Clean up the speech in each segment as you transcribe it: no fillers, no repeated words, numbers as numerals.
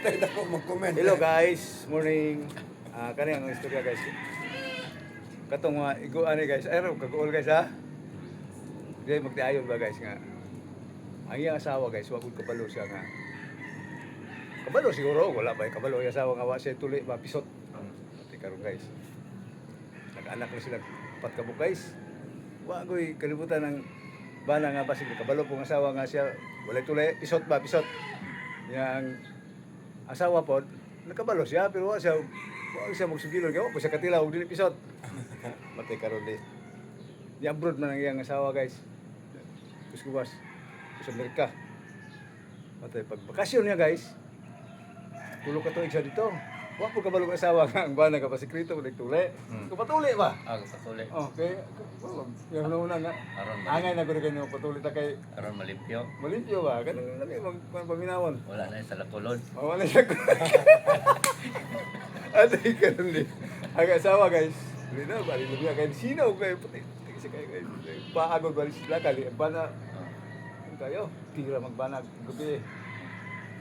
Tayo na ko mag-comment. Hello guys, morning. Kani ang istorya guys. Katong mga iguan guys. Ay kagool guys ha. Di magtiayon ba guys nga. Ang iyang asawa guys, wa gud kabalo siya nga. Kabalo siguro, wala ba kabalo yung asawa nga wa siya tuli mapisot. Pati karon guys. Nag-anak na sila pat kabuk guys. Wa goy kalibutan ng bana nga basig kabalo pong asawa nga siya walay tuli pisot ba pisot. Yang asawa po nakabalo siya pero wa siya magsugilon kay wa po siya katilaw og dili pisot. Matay karon di. Di abroad man ang iyang asawa guys. Kuskuwas sa Amerika. Matay pag bakasyon niya guys. Tulo ka tuig siya dito. Wa po kabalo ang asawa nga ang bana ka pa sekreto ulit tuli. Kapatuli ba? Kapatuli. Okay. Yung una nga. Angay na ko kanyo patuli ta kay Aron malimpyo. malimpyo ba? Kanang lami paminawon. Wala na sa lapulod. Mawala siya ko. Atay karon di. Ang asawa guys. Dili na bali lubiya kay sino kay puti. Kasi kay paagod bali sila kali bana kayo tira magbanag gabi.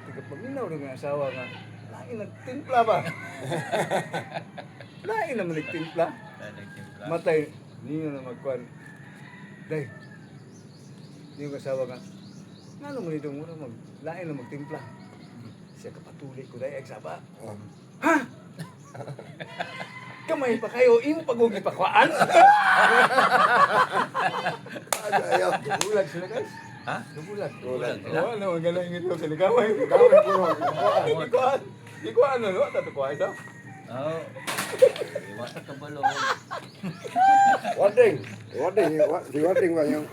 Tiga paminaw ng asawa nga. Lain nagtimpla ba? Lain naman nagtimpla. Matay niyo na magkuan. Day. Yung asawa nga. Ngano man itong muna mag lain na magtimpla. Siya kapatuli ko day eksaba. Ha? Kamay pa kayo, imo pag-ugi pakwaan? Ayaw. Bulag sila guys. Ha? Bulag. Bulag sila? Oo, ano, magalang ito sa ligaway. Gawin ko ron. Di ko ano, no? Tatukuha ito. Oo. Iwas ka balo. Wading. Si Wading ba yung